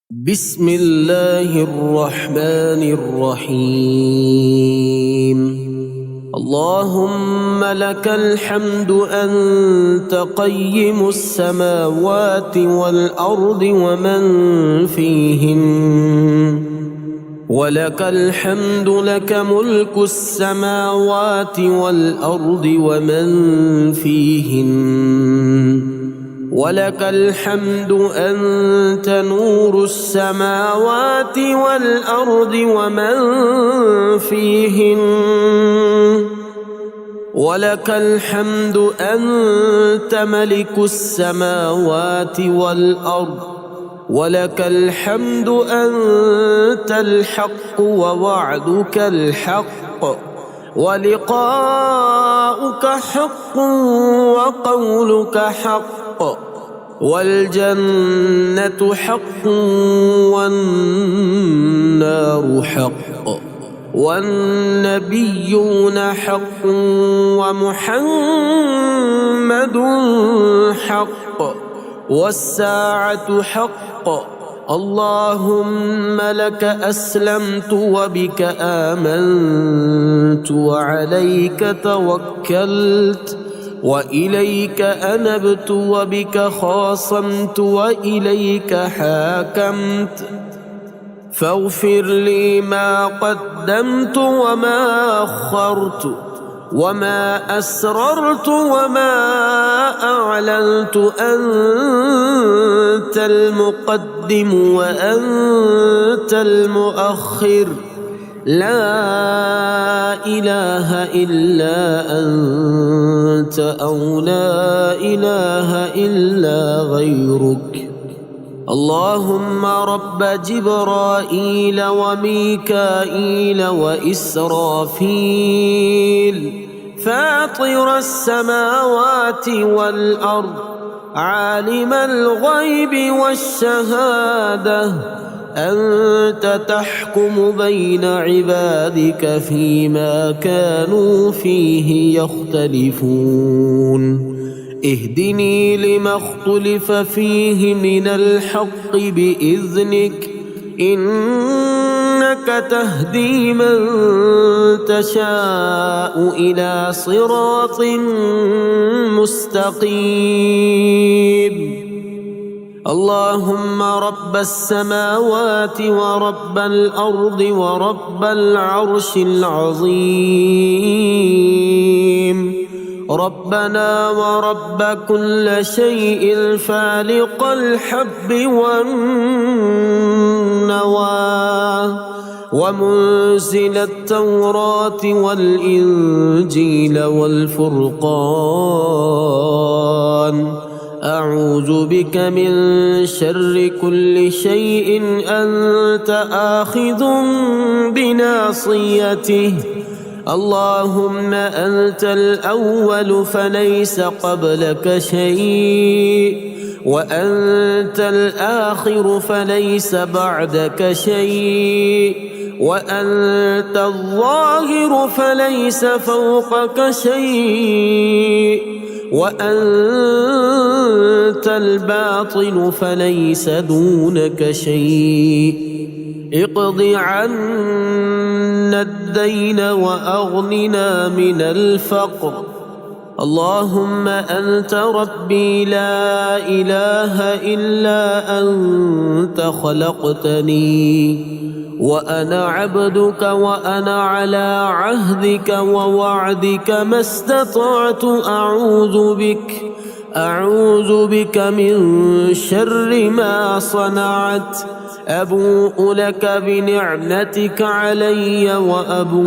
بسم الله الرحمن الرحيم. اللهم لك الحمد أنت قيم السماوات والأرض ومن فيهن، ولك الحمد لك ملك السماوات والأرض ومن فيهن، ولك الحمد أنت نور السماوات والأرض ومن فيهن، ولك الحمد أنت ملك السماوات والأرض، ولك الحمد أنت الحق ووعدك الحق ولقاؤك حق وقولك حق، والجنة حق والنار حق، والنبيون حق ومحمد حق، والساعة حق. اللهم لك أسلمت وبك آمنت وعليك توكلت وإليك أنبت وبك خاصمت وإليك حاكمت، فاغفر لي ما قدمت وما أخرت وما أسررت وما أعلنت، أنت المقدم وأنت المؤخر، لا إله إلا أنت أو لا إله إلا غيرك. اللهم رب جبرائيل وميكائيل وإسرافيل، فاطر السماوات والأرض، عالم الغيب والشهادة، أنت تحكم بين عبادك فيما كانوا فيه يختلفون، اهدني لما اختلف فيه من الحق بإذنك، إنك تهدي من تشاء إلى صراط مستقيم. اللهم رب السماوات ورب الأرض ورب العرش العظيم، ربنا ورب كل شيء فالق الحب والنوى، ومنزل التوراة والإنجيل والفرقان، أعوذ بك من شر كل شيء أنت آخذ بناصيته. اللهم أنت الأول فليس قبلك شيء، وأنت الآخر فليس بعدك شيء، وأنت الظاهر فليس فوقك شيء، وأنت الباطن فليس دونك شيء. اقض عنا الدين وأغننا من الفقر. اللهم أنت ربي لا إله إلا أنت، خلقتني وأنا عبدك وأنا على عهدك ووعدك ما استطعت، أعوذ بك من شر ما صنعت، أبوء لك بنعمتك علي وأبوء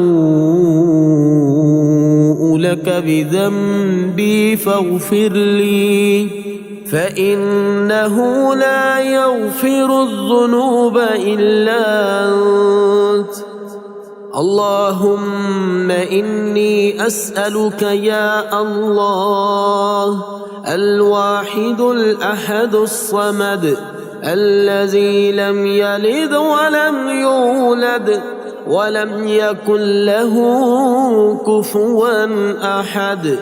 لك بذنبي فاغفر لي، فإنه لا يغفر الذنوب إلا أنت. اللهم إني أسألك يا الله الواحد الأحد الصمد الذي لم يلد ولم يولد ولم يكن له كفوا أحد،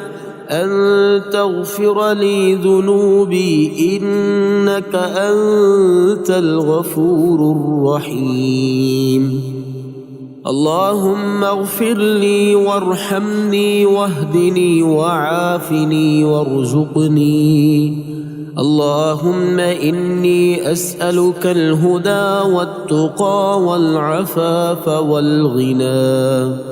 أن تغفر لي ذنوبي إنك أنت الغفور الرحيم. اللهم اغفر لي وارحمني واهدني وعافني وارزقني. اللهم إني أسألك الهدى والتقى والعفاف والغنى.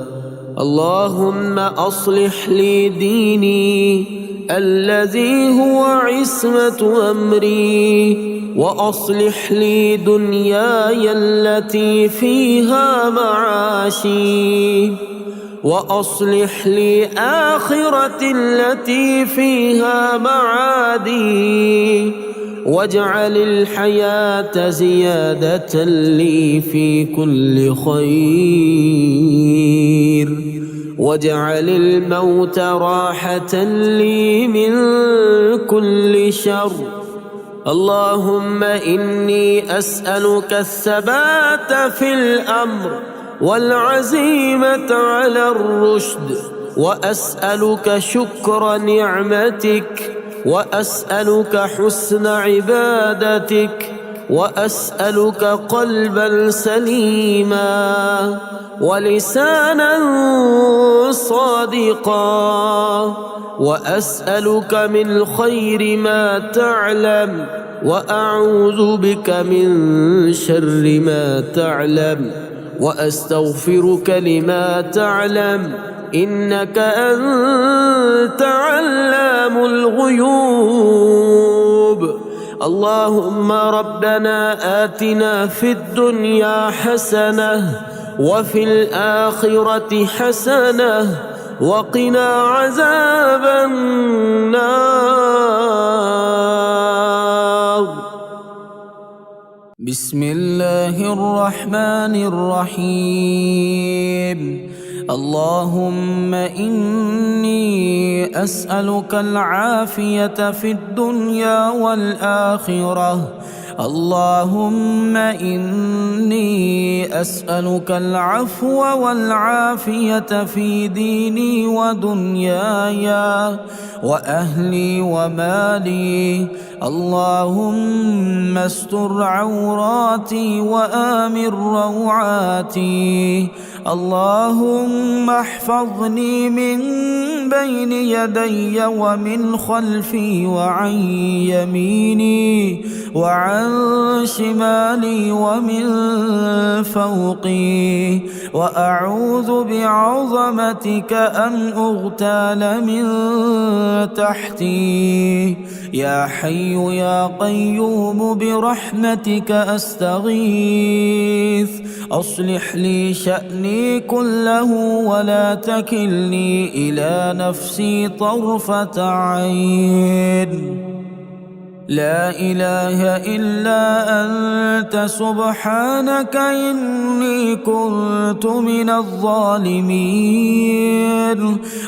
اللهم أصلح لي ديني الذي هو عصمة أمري، وأصلح لي دنياي التي فيها معاشي، وأصلح لي آخرتي التي فيها معادي، واجعل الحياة زيادة لي في كل خير، واجعل الموت راحة لي من كل شر. اللهم إني أسألك الثبات في الأمر والعزيمة على الرشد، وأسألك شكر نعمتك، وأسألك حسن عبادتك، وأسألك قلبا سليما ولسانا صادقا، وأسألك من خير ما تعلم، وأعوذ بك من شر ما تعلم، وأستغفرك لما تعلم، إنك أنت علام الغيوب. اللهم ربنا آتنا في الدنيا حسنة وفي الآخرة حسنة وقنا عذاب النار. بسم الله الرحمن الرحيم. اللهم إني أسألك العافية في الدنيا والآخرة. اللهم إني أسألك العفو والعافية في ديني ودنياي وأهلي ومالي. اللهم استر عوراتي وآمن روعاتي. اللهم احفظني من بين يدي ومن خلفي وعن يميني وعن شمالي ومن فوقي، وأعوذ بعظمتك أن أغتال من تحتي. يا حي يا قيوم برحمتك أستغيث. أصلح لي شأني كله ولا تكلني إلى نفسي طرفة عين. لا إله إلا أنت سبحانك إني كنت من الظالمين.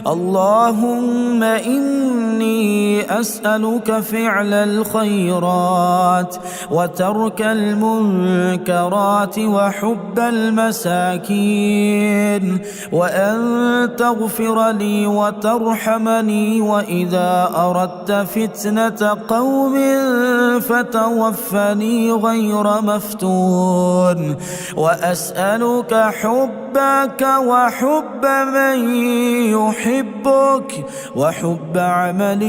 اللهم إني أسألك فعل الخيرات وترك المنكرات وحب المساكين، وأن تغفر لي وترحمني، وإذا أردت فتنة قوم فتوفني غير مفتون. وأسألك حبك وحب من يحبك وحب عمل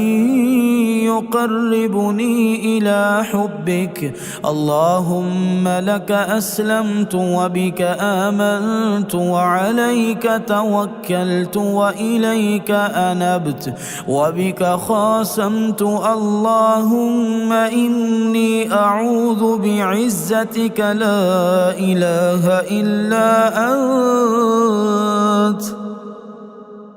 يقربني إلى حبك. اللهم لك أسلمت وبك آمنت وعليك توكلت وإليك أنبت وبك خاصمت. اللهم إني أعوذ بعزتك لا إله إلا أنت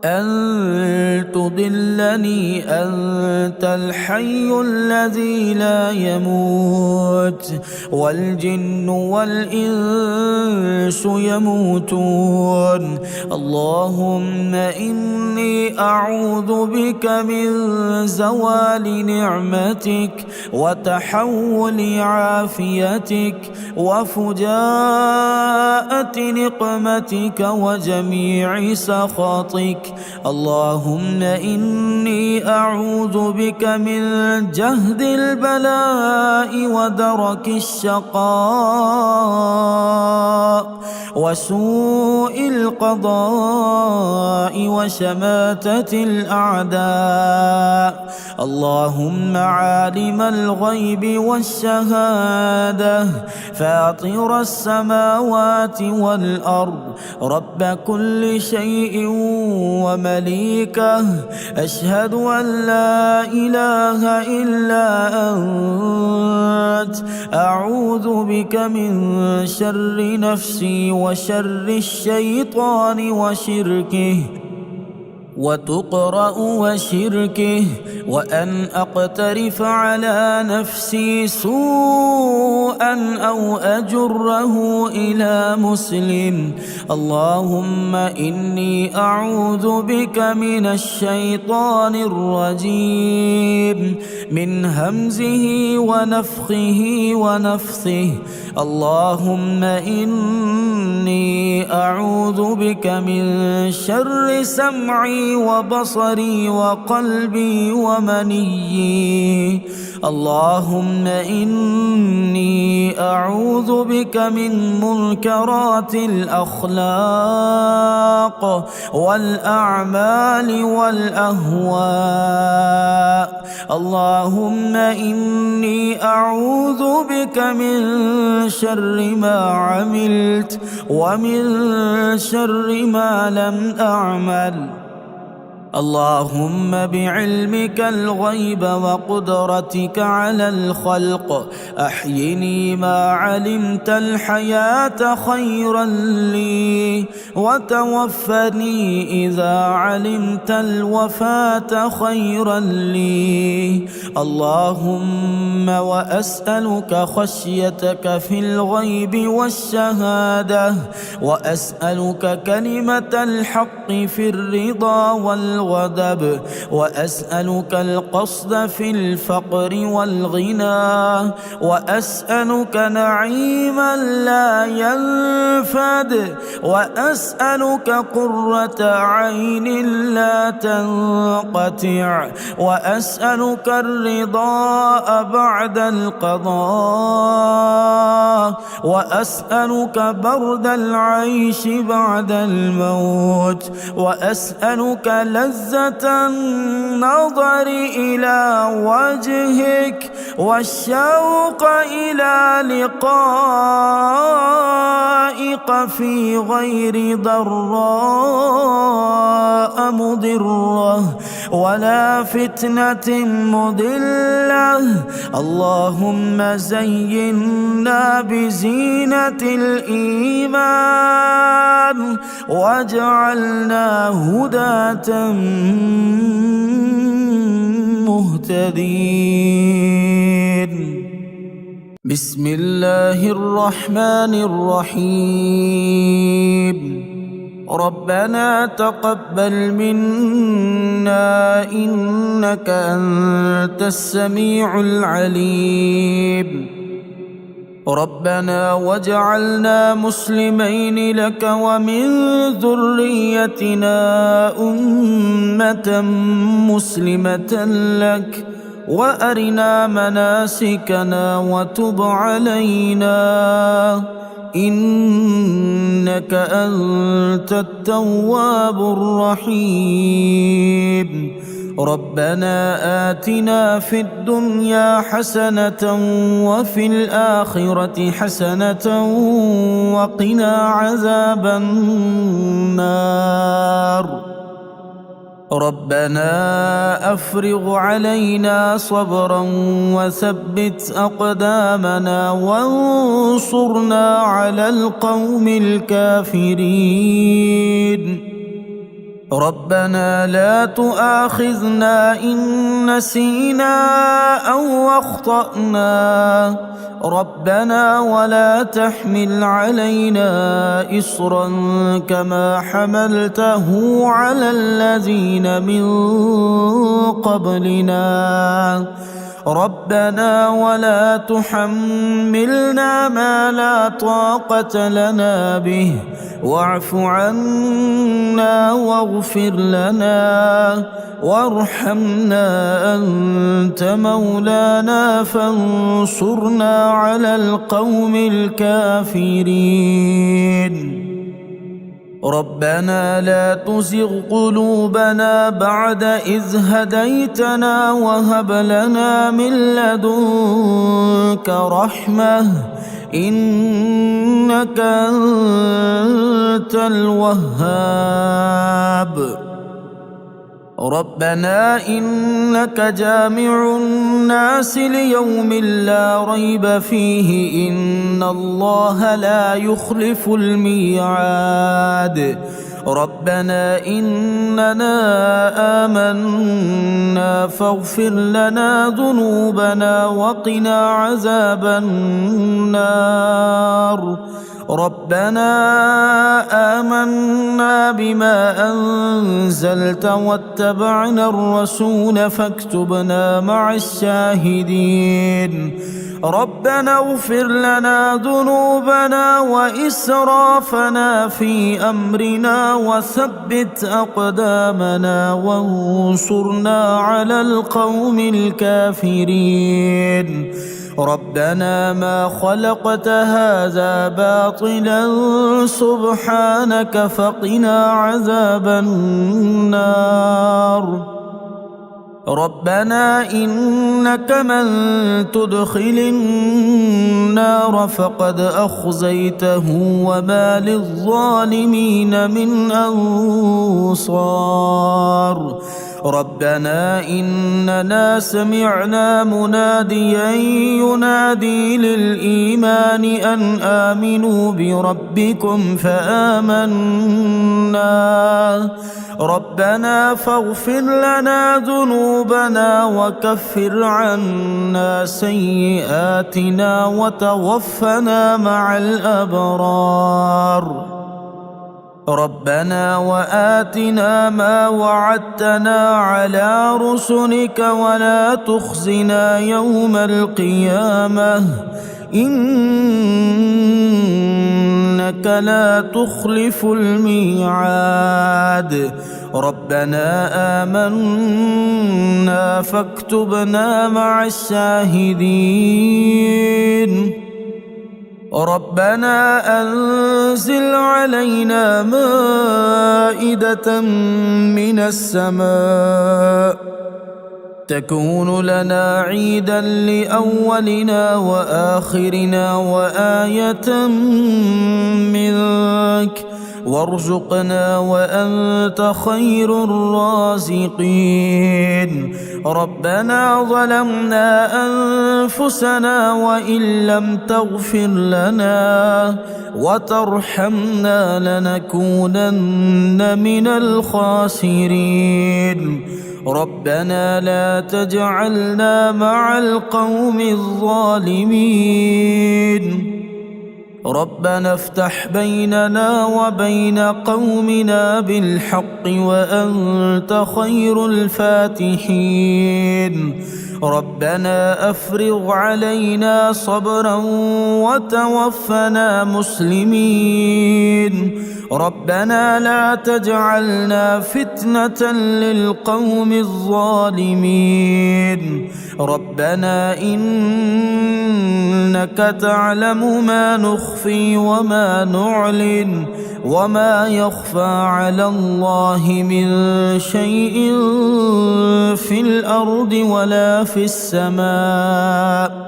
أن تضلني. أنت الحي الذي لا يموت، والجن والإنس يموتون. اللهم إني أعوذ بك من زوال نعمتك وتحول عافيتك وفجاءة نقمتك وجميع سخطك. اللهم إني أعوذ بك من جهد البلاء ودرك الشقاء وسوء القضاء وشماتة الأعداء. اللهم عالم الغيب والشهادة فاطر السماوات والأرض رب كل شيء ومليكه، أشهد أن لا إله إلا أنت، أعوذ بك من شر نفسي وشر الشيطان وشركه وتقرأ وشركه، وأن أقترف على نفسي سوءا أو أجره إلى مسلم. اللهم إني أعوذ بك من الشيطان الرجيم من همزه ونفخه ونفثه. اللهم إني أعوذ بك من شر سمعي وبصري وقلبي ومنيي. اللهم إني أعوذ بك من منكرات الأخلاق والأعمال والأهواء. اللهم إني أعوذ بك من شر ما عملت ومن شر ما لم أعمل. اللهم بعلمك الغيب وقدرتك على الخلق أحيني ما علمت الحياة خيرا لي، وتوفني إذا علمت الوفاة خيرا لي. اللهم وأسألك خشيتك في الغيب والشهادة، وأسألك كلمة الحق في الرضا والغضب، وأسألك القصد في الفقر والغنى، وأسألك نعيما لا ينفد، وأسألك قرة عين لا تنقطع، وأسألك الرضا بعد القضاء، وأسألك برد العيش بعد الموت، وأسألك لذة النظر إلى وجهك والشوق إلى لقائك في غير ضراء مضرة ولا فتنة مضلة. اللهم زينا بزينة الإيمان واجعلنا هداة مهتدين. بسم الله الرحمن الرحيم. ربنا تقبل منا إنك أنت السميع العليم. ربنا واجعلنا مسلمين لك ومن ذريتنا أمة مسلمة لك، وأرنا مناسكنا وتب علينا إنك أنت التواب الرحيم. ربنا آتنا في الدنيا حسنة وفي الآخرة حسنة وقنا عذاب النار. ربنا أفرغ علينا صبرا وثبت أقدامنا وانصرنا على القوم الكافرين. ربنا لا تؤاخذنا إن نسينا أو أخطأنا. ربنا ولا تحمل علينا إصرا كما حملته على الذين من قبلنا. ربنا ولا تحملنا ما لا طاقة لنا به واعف عنا واغفر لنا وارحمنا أنت مولانا فانصرنا على القوم الكافرين ربنا لا تزغ قلوبنا بعد إذ هديتنا وهب لنا من لدنك رحمة إنك أنت الوهاب ربنا إنك جامع الناس ليوم لا ريب فيه إن الله لا يخلف الميعاد ربنا إننا آمنا فاغفر لنا ذنوبنا وقنا عذاب النار ربنا آمنا بما أنزلت واتبعنا الرسول فاكتبنا مع الشاهدين ربنا اغفر لنا ذنوبنا وإسرافنا في أمرنا وثبت أقدامنا وانصرنا على القوم الكافرين ربنا ما خلقت هذا باطلا سبحانك فقنا عذاب النار ربنا إنك من تدخل النار فقد أخزيته وما للظالمين من أنصار ربنا إننا سمعنا مناديا ينادي للإيمان أن آمنوا بربكم فآمنا ربنا فاغفر لنا ذنوبنا وكفر عنا سيئاتنا وتوفنا مع الأبرار ربنا وآتنا ما وعدتنا على رسلك ولا تخزنا يوم القيامة إنك لا تخلف الميعاد ربنا آمنا فاكتبنا مع الشاهدين ربنا أنزل علينا مائدة من السماء تكون لنا عيدا لأولنا وآخرنا وآية منك وارزقنا وأنت خير الرازقين ربنا ظلمنا أنفسنا وإن لم تغفر لنا وترحمنا لنكونن من الخاسرين ربنا لا تجعلنا مع القوم الظالمين ربنا افتح بيننا وبين قومنا بالحق وأنت خير الفاتحين ربنا أفرغ علينا صبرا وتوفنا مسلمين ربنا لا تجعلنا فتنة للقوم الظالمين ربنا إنك تعلم ما نخفي وما نعلن وما يخفى على الله من شيء في الأرض ولا في السماء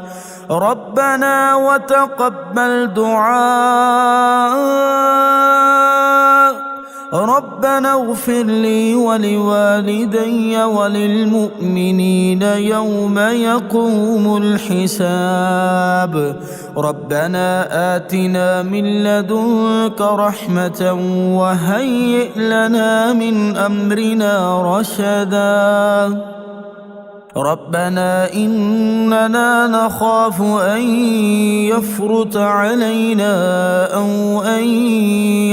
ربنا وتقبل دعاء ربنا اغفر لي ولوالدي وللمؤمنين يوم يقوم الحساب ربنا آتنا من لدنك رحمة وهيئ لنا من أمرنا رشدا ربنا إننا نخاف أن يفرط علينا أو أن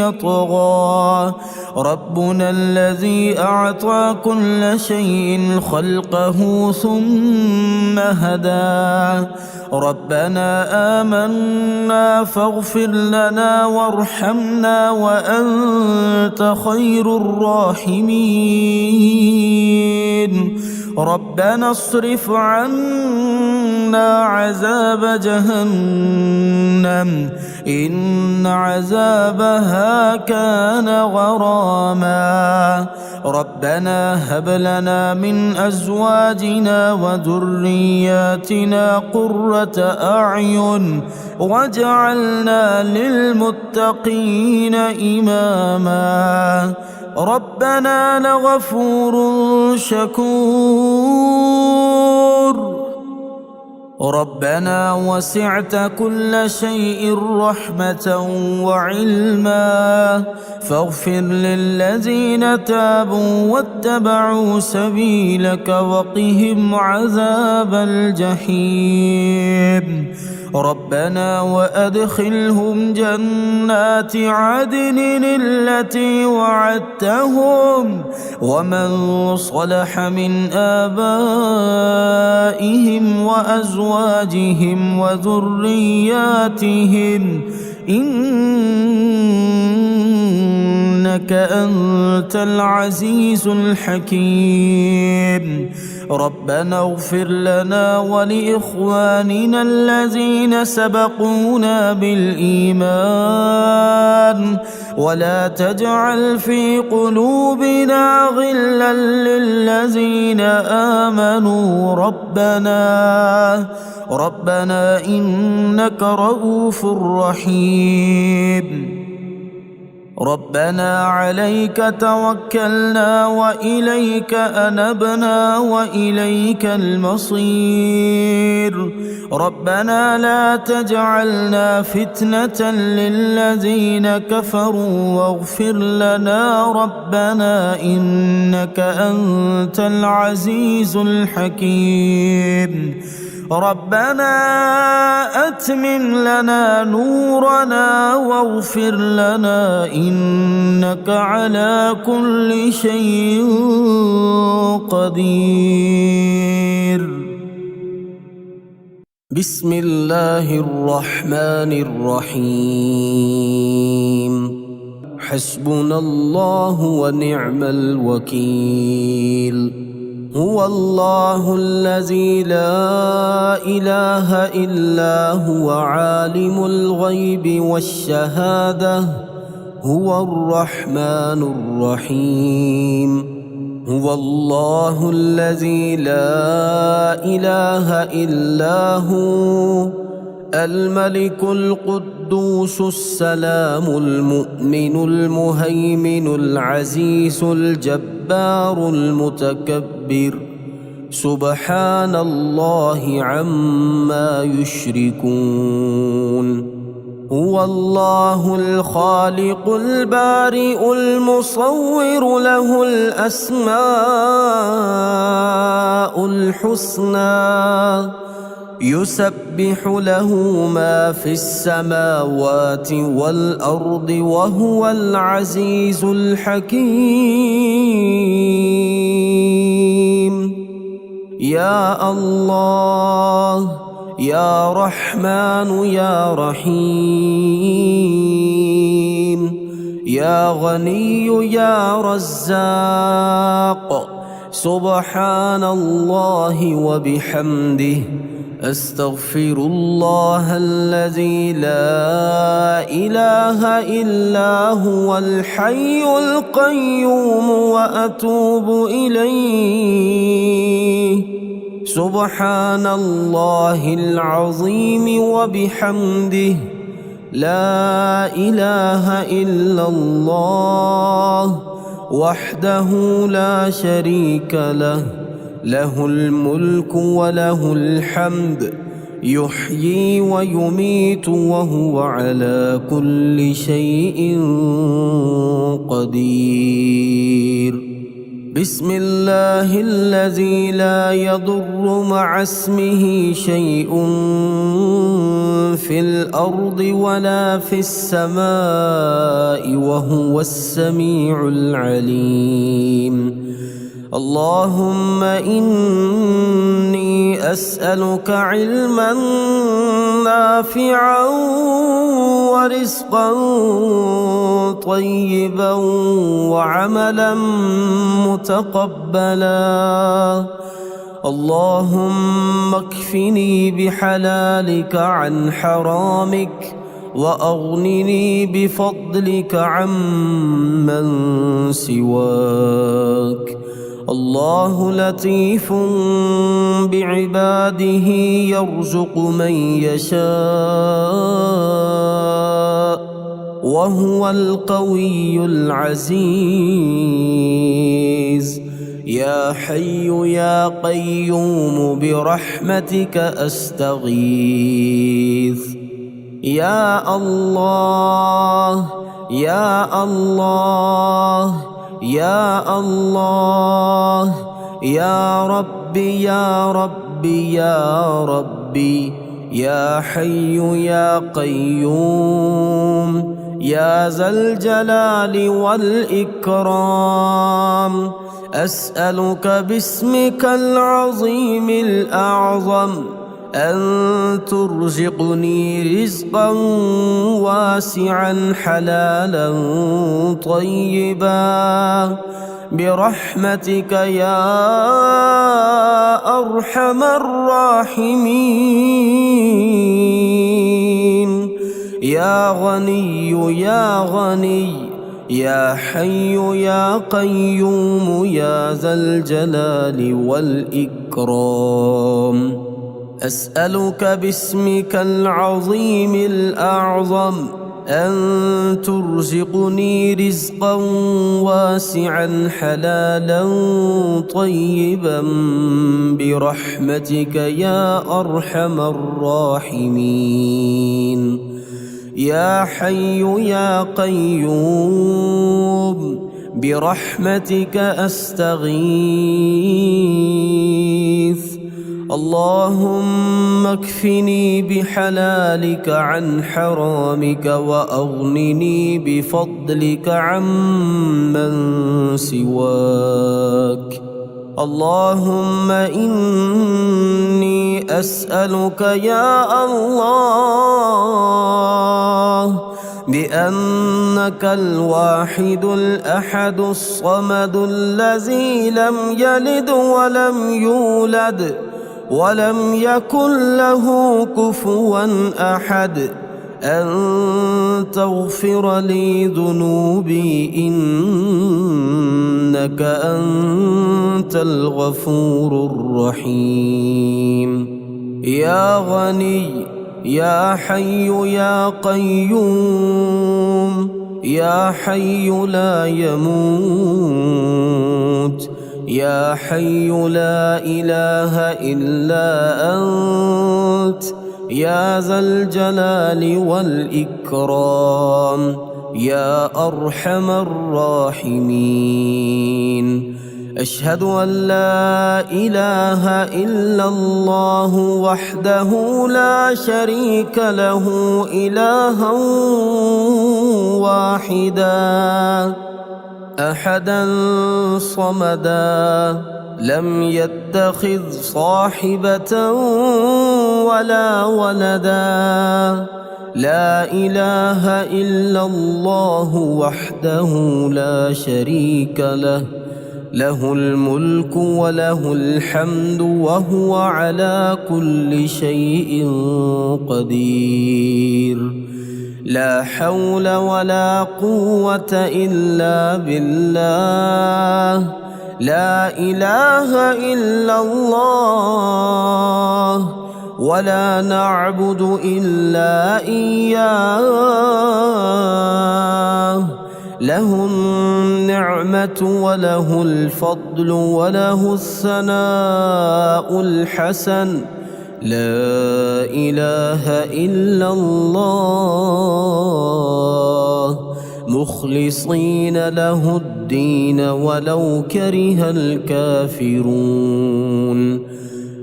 يطغى ربنا الذي أعطى كل شيء خلقه ثم هدى ربنا آمنا فاغفر لنا وارحمنا وأنت خير الراحمين ربنا اصرف عنا عذاب جهنم إن عذابها كان غراما ربنا هب لنا من أزواجنا وذرياتنا قرة أعين واجعلنا للمتقين إماما ربنا لغفور شكور ربنا وسعت كل شيء رحمة وعلما فاغفر للذين تابوا واتبعوا سبيلك وقهم عذاب الجحيم ربنا وأدخلهم جنات عدن التي وعدتهم ومن صلح من آبائهم وأزواجهم وذرياتهم إنك أنت العزيز الحكيم ربنا اغفر لنا ولإخواننا الذين سبقونا بالإيمان ولا تجعل في قلوبنا غلا للذين آمنوا ربنا إنك رؤوف رحيم ربنا عليك توكلنا وإليك أنبنا وإليك المصير ربنا لا تجعلنا فتنة للذين كفروا واغفر لنا ربنا إنك أنت العزيز الحكيم ربنا أتمم لنا نورنا واغفر لنا إنك على كل شيء قدير بسم الله الرحمن الرحيم حسبنا الله ونعم الوكيل هو الله الذي لا إله إلا هو عالم الغيب والشهادة هو الرحمن الرحيم هو الله الذي لا إله إلا هو الملك القدوس السلام المؤمن المهيمن العزيز الجبار المتكبر سبحان الله عما يشركون هو الله الخالق البارئ المصور له الأسماء الحسنى يسبح له ما في السماوات والأرض وهو العزيز الحكيم يا الله يا رحمن يا رحيم يا غني يا رزاق سبحان الله وبحمده أستغفر الله الذي لا إله إلا هو الحي القيوم وأتوب إليه سبحان الله العظيم وبحمده لا إله إلا الله وحده لا شريك له له الملك وله الحمد يحيي ويميت وهو على كل شيء قدير بسم الله الذي لا يضر مع اسمه شيء في الأرض ولا في السماء وهو السميع العليم. اللهم إني أسألك علما نافعا ورزقا طيبا وعملا متقبلا. اللهم اكفني بحلالك عن حرامك وأغنني بفضلك عمن سواك. الله لطيف بعباده يرزق من يشاء وهو القوي العزيز. يا حي يا قيوم برحمتك أستغيث. يا الله يا الله يا الله يا ربي يا ربي يا ربي يا حي يا قيوم يا ذا الجلال والإكرام. أسألك باسمك العظيم الأعظم أن ترزقني رزقا واسعا حلالا طيبا برحمتك يا أرحم الراحمين. يا غني يا غني يا حي يا قيوم يا ذا الجلال والإكرام. أسألك باسمك العظيم الأعظم أن ترزقني رزقا واسعا حلالا طيبا برحمتك يا أرحم الراحمين. يا حي يا قيوم برحمتك أستغيث. اللهم اكفني بحلالك عن حرامك وأغنني بفضلك عمن سواك. اللهم إني أسألك يا الله بأنك الواحد الأحد الصمد الذي لم يلد ولم يولد ولم يكن له كفوا أحد أن تغفر لي ذنوبي إنك أنت الغفور الرحيم. يا غني يا حي يا قيوم يا حي لا يموت يا حي لا إله إلا أنت يا ذا الجلال والإكرام يا أرحم الراحمين. أشهد أن لا إله إلا الله وحده لا شريك له إلها واحدا أحدا صمدا لم يتخذ صاحبة ولا ولدا. لا إله إلا الله وحده لا شريك له له الملك وله الحمد وهو على كل شيء قدير. لا حول ولا قوة إلا بالله. لا إله إلا الله ولا نعبد إلا إياه. له النعمة وله الفضل وله الثناء الحسن. لا إله إلا الله مخلصين له الدين ولو كره الكافرون.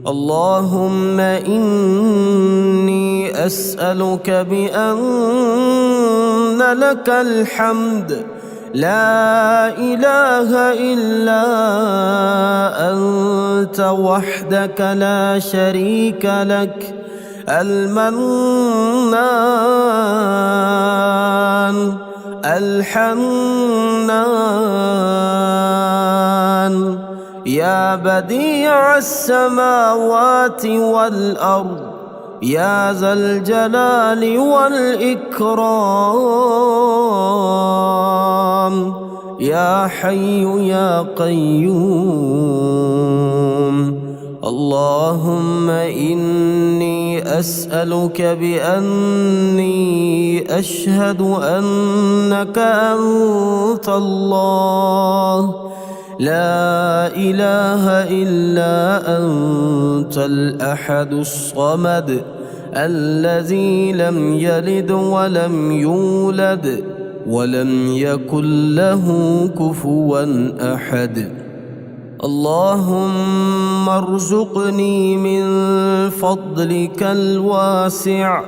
اللهم إني أسألك بأن لك الحمد لا إله إلا أنت وحدك لا شريك لك المنان الحنان يا بديع السماوات والأرض يا ذا الجلال والإكرام يا حي يا قيوم. اللهم إني أسألك بأني أشهد أنك أنت الله لا إله إلا أنت الأحد الصمد الذي لم يلد ولم يولد ولم يكن له كفوا أحد. اللهم ارزقني من فضلك الواسع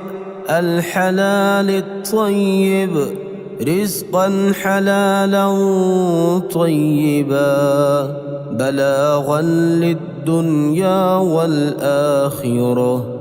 الحلال الطيب رزقا حلالا طيبا بلاغا للدنيا والآخرة.